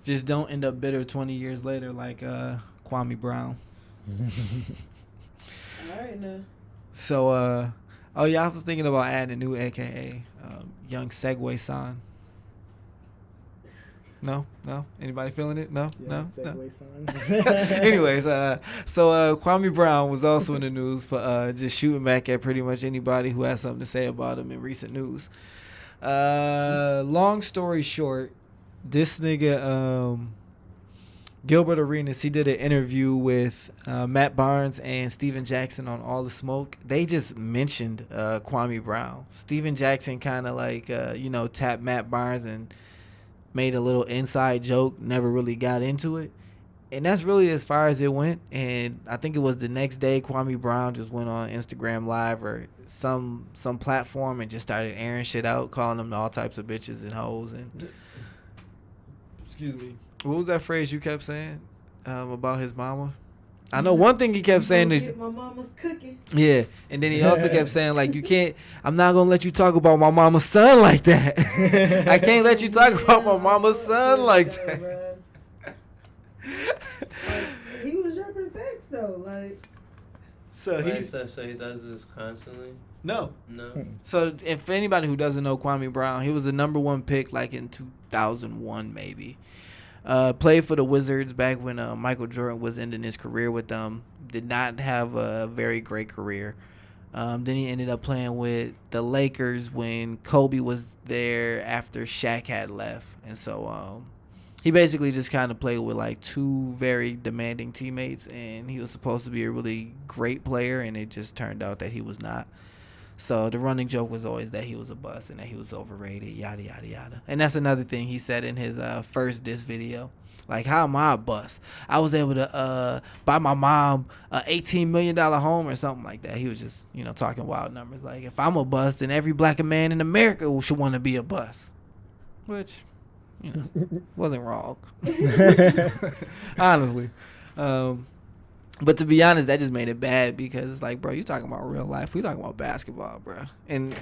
Just don't end up bitter 20 years later like Kwame Brown. All right now. So, oh yeah, I was thinking about adding a new AKA, Young Segway Son. No. Anybody feeling it? No. Segway son. Anyways, Kwame Brown was also in the news for just shooting back at pretty much anybody who has something to say about him in recent news. Long story short, this nigga Gilbert Arenas, he did an interview with Matt Barnes and Steven Jackson on All the Smoke. They just mentioned Kwame Brown. Steven Jackson kind of like tapped Matt Barnes and made a little inside joke, never really got into it. And that's really as far as it went. And I think it was the next day Kwame Brown just went on Instagram Live or some platform and just started airing shit out, calling them all types of bitches and hoes. And excuse me, what was that phrase you kept saying about his mama? I know one thing he kept saying is, my mama's cooking. Yeah, and then he also kept saying, like, you can't, I'm not going to let you talk about my mama's son like that. I can't let you talk about my mama's son like that. He was dropping facts, though. Like, so he does this constantly? No. No. So, if anybody who doesn't know Kwame Brown, he was the number one pick, like, in 2001, maybe. Played for the Wizards back when Michael Jordan was ending his career with them. Did not have a very great career. Then he ended up playing with the Lakers when Kobe was there after Shaq had left. And so he basically just kind of played with like two very demanding teammates. And he was supposed to be a really great player, and it just turned out that he was not. So the running joke was always that he was a bust and that he was overrated, yada, yada, yada. And that's another thing he said in his first diss video. Like, how am I a bust? I was able to buy my mom a $18 million home or something like that. He was just, talking wild numbers. Like, if I'm a bust, then every black man in America should want to be a bust. Which, wasn't wrong. Honestly. But to be honest, that just made it bad because it's like, bro, you talking about real life. We talking about basketball, bro. And,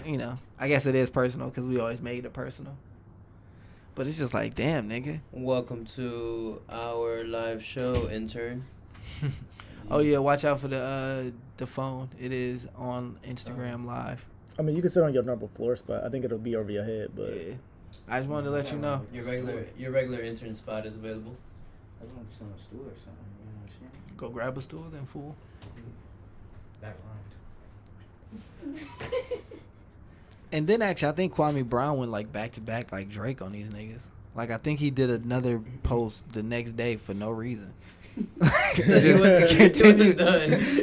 I guess it is personal because we always made it personal. But it's just like, damn, nigga. Welcome to our live show, intern. Oh, yeah, watch out for the phone. It is on Instagram Live. I mean, you can sit on your normal floor spot. I think it'll be over your head, but... Yeah. I just wanted to let you know. Your regular intern spot is available. I just want to sit on a stool or something. You know what I'm saying? Go grab a stool, then, fool. Back lined. And then, actually, I think Kwame Brown went, like, back-to-back, like, Drake on these niggas. Like, I think he did another post the next day for no reason. Just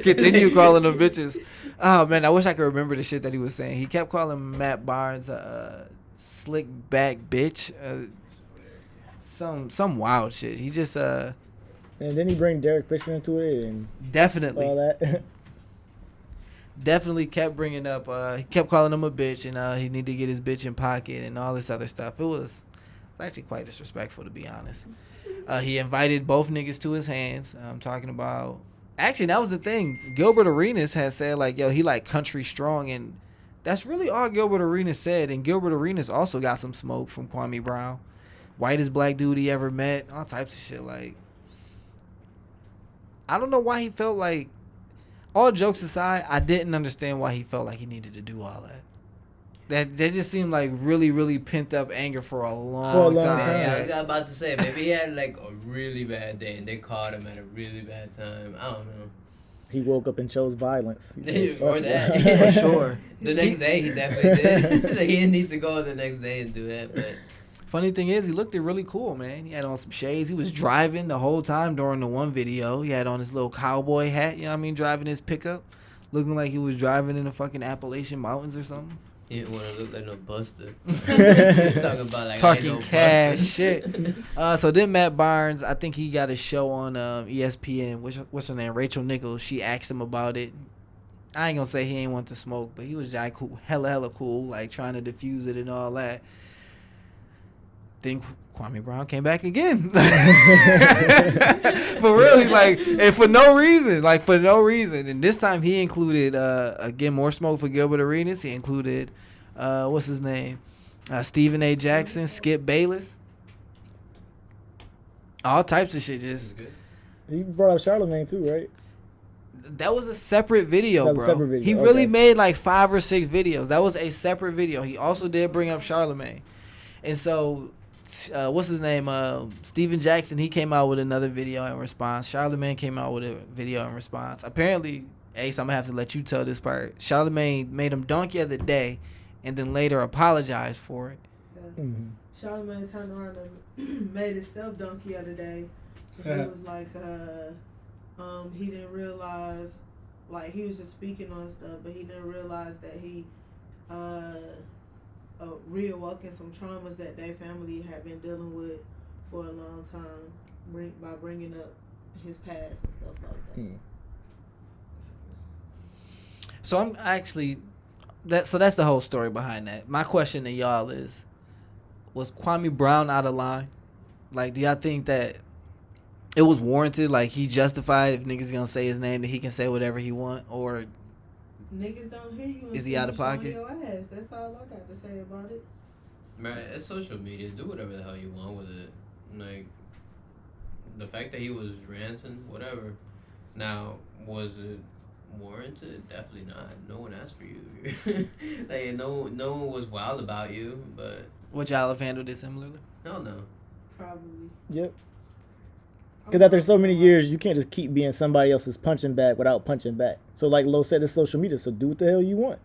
continue calling them bitches. Oh, man, I wish I could remember the shit that he was saying. He kept calling Matt Barnes a slick back bitch. Some wild shit. He just... And then he bring Derek Fisher into it and... Definitely. All that. Definitely kept bringing up, he kept calling him a bitch, and he need to get his bitch in pocket and all this other stuff. It was actually quite disrespectful, to be honest. He invited both niggas to his hands. I'm talking about, actually, that was the thing. Gilbert Arenas had said, like, yo, he like country strong, and that's really all Gilbert Arenas said. And Gilbert Arenas also got some smoke from Kwame Brown. Whitest black dude he ever met, all types of shit. Like, I don't know why he felt like, all jokes aside, I didn't understand why he felt like he needed to do all that. That just seemed like really, really pent up anger for a long time. Yeah, I was about to say, maybe he had like a really bad day and they caught him at a really bad time. I don't know. He woke up and chose violence. Or that. For sure. The next day he definitely did. He didn't need to go the next day and do that, but... Funny thing is, he looked really cool, man. He had on some shades. He was driving the whole time during the one video. He had on his little cowboy hat, you know what I mean, driving his pickup. Looking like he was driving in the fucking Appalachian Mountains or something. He didn't want to look like no buster. Talking cash shit. So then Matt Barnes, I think he got a show on ESPN. What's her name? Rachel Nichols. She asked him about it. I ain't gonna say he ain't want to smoke, but he was like cool, hella cool, like trying to diffuse it and all that. Then Kwame Brown came back again. For real, and for no reason. And this time he included, again, more smoke for Gilbert Arenas. He included, what's his name? Stephen A. Jackson, Skip Bayless. All types of shit. It was Just good. He brought up Charlemagne too, right? that was a separate video, That was a bro. separate video, He really okay. made like 5 or 6 videos. That was a separate video. He also did bring up Charlemagne, and so what's his name? Steven Jackson. He came out with another video in response. Charlemagne came out with a video in response. Apparently, Ace, I'm gonna have to let you tell this part. Charlemagne made him donkey of the day, and then later apologized for it. Yeah. Mm-hmm. Charlemagne turned around and made himself donkey of the day. He was like, he didn't realize, like he was just speaking on stuff, but he didn't realize that he reawoken some traumas that their family had been dealing with for a long time, by bringing up his past and stuff like that. Mm. So I'm actually that's the whole story behind that. My question to y'all is, was Kwame Brown out of line? Like, do y'all think that it was warranted? Like, he justified if niggas gonna say his name that he can say whatever he want, or Niggas don't hear you. Is he out of until you pocket? show your ass. That's all I got to say about it. Man, it's social media. Do whatever the hell you want with it. Like, the fact that he was ranting, whatever. Now, was it warranted? Definitely not. No one asked for you. Like, no one was wild about you, but would y'all have handled it similarly? hell no. Probably. Yep. Because after so many years, you can't just keep being somebody else's punching bag without punching back. So like Lo said, it's social media. So do what the hell you want.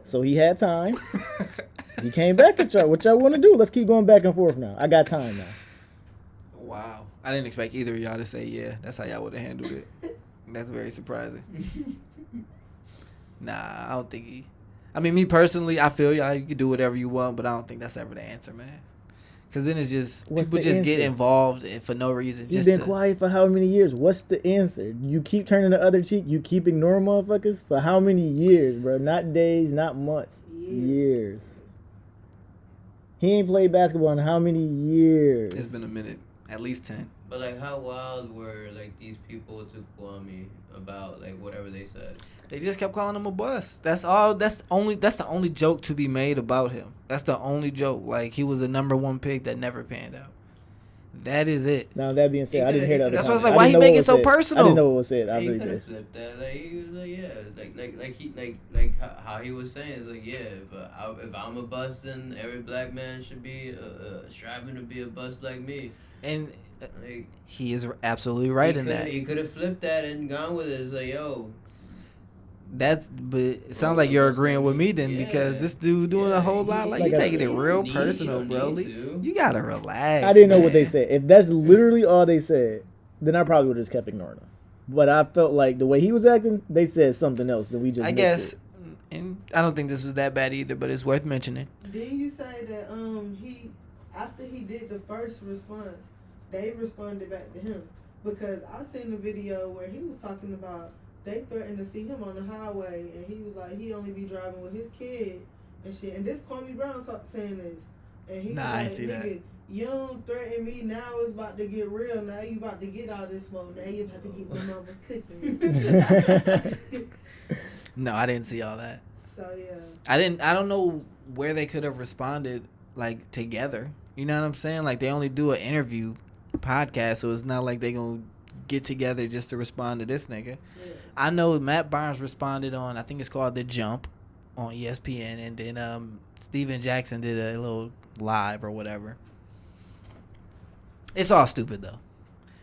So he had time. He came back at y'all. What y'all want to do? Let's keep going back and forth now. I got time now. Wow, I didn't expect either of y'all to say yeah. That's how y'all would have handled it. That's very surprising. Nah, I don't think he. I mean, me personally, I feel y'all. You can do whatever you want, but I don't think that's ever the answer, man. Because then it's just What's people the just get answer? involved for no reason. You've Just been to, quiet for how many years? What's the answer? You keep turning the other cheek? You keep ignoring motherfuckers? For how many years, bro? Not days, not months. Years. He ain't played basketball in how many years? It's been a minute, at least 10. But, like, how wild were, like, these people to Kwame about, like, whatever they said? They just kept calling him a bust. That's all. That's the only joke to be made about him. That's the only joke. Like, he was a number 1 pick that never panned out. That is it. Now, that being said, I didn't hear the other That's why I was comment. like, why I he didn't know make what it was so said. personal? I didn't know what was said. I He really could have did. flipped that. Like, he was like, yeah, how he was saying is like, yeah, if I'm a bust, then every black man should be striving to be a bust like me. And Like, he is absolutely right in that. He could have flipped that and gone with it. It's like, yo, But it sounds like you're agreeing with me then, because this dude doing a whole lot. Like, you taking it real personal, bro. You gotta relax. I didn't know what they man. said. If that's literally all they said, then I probably would have just kept ignoring them. But I felt like the way he was acting, they said something else that we just I missed guess, it. and I don't think this was that bad either, but it's worth mentioning. Didn't you say that he after he did the first response, they responded back to him? Because I seen the video where he was talking about they threatened to see him on the highway, and he was like he only be driving with his kid and shit. And this Kwame Brown saying this, and he Nah, was I like, see that. nigga, you don't threaten me. Now it's about to get real. Now you about to get all this smoke. Now you about to get my mama's cooking. No, I didn't see all that. So yeah. I don't know where they could have responded, like, together. You know what I'm saying? Like, they only do an interview podcast, so it's not like they gonna get together just to respond to this nigga. Yeah. I know Matt Barnes responded on, I think it's called The Jump on ESPN, and then Steven Jackson did a little live or whatever. It's all stupid, though.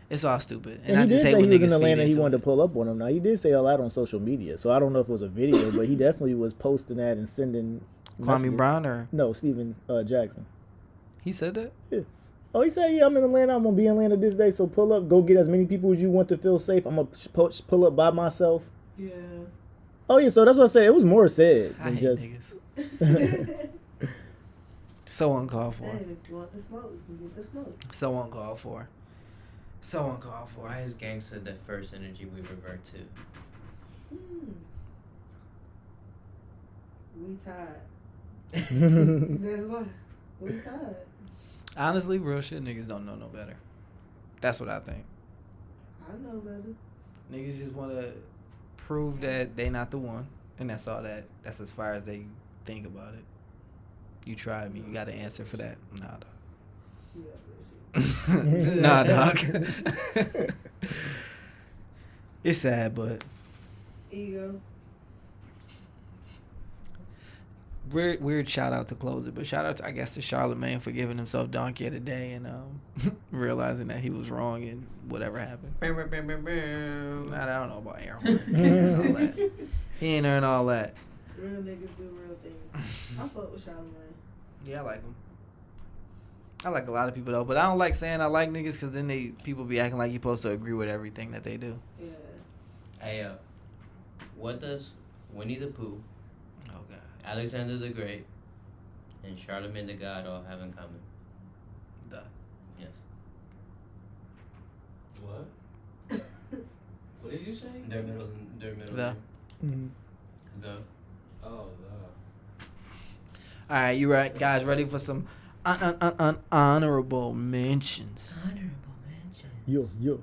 It's all stupid. And I he just did hate say he when was niggas in Atlanta. feed He into wanted it. to pull up on him. Now, he did say all that on social media, so I don't know if it was a video, but he definitely was posting that and sending Kwame messages. Brown, or No, Steven Jackson. he said that? Oh, he said, yeah, I'm in Atlanta. I'm going to be in Atlanta this day, so pull up. Go get as many people as you want to feel safe. I'm going to pull up by myself. Yeah. Oh, yeah, so that's what I said. It was more said I than hate just... niggas. So uncalled for. Hey, if you want the smoke, you can get the smoke. So uncalled for. So uncalled for. why is gangsta the first energy we revert to? We tired. That's why. We tired. Honestly, real shit, niggas don't know no better. That's what I think. I know better. Niggas just want to prove that they not the one, and that's all that. That's as far as they think about it. You tried me. You got to answer for that. Nah, dog. Yeah, but shit. Nah, dog. It's sad, but Ego. weird shout out to close it, but shout out to, I guess, to Charlamagne for giving himself donkey of the day and realizing that he was wrong and whatever happened. I don't know about Aaron. All that. He ain't earned all that. Real niggas do real things. I fuck with Charlamagne. Yeah, I like him. I like a lot of people though, but I don't like saying I like niggas because then people be acting like you're supposed to agree with everything that they do. Yeah. Hey, what does Winnie the Pooh, Oh God. Alexander the Great, and Charlemagne the God all have in common? Duh. Yes. What? What did you say? Their middle. The. name. The. Oh, All right, you right, guys? Ready for some honorable mentions? Honorable mention. Yo.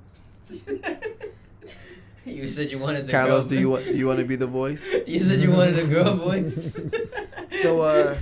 You said you wanted the Carlos, girl do you want to be the voice? You said you wanted a girl voice. So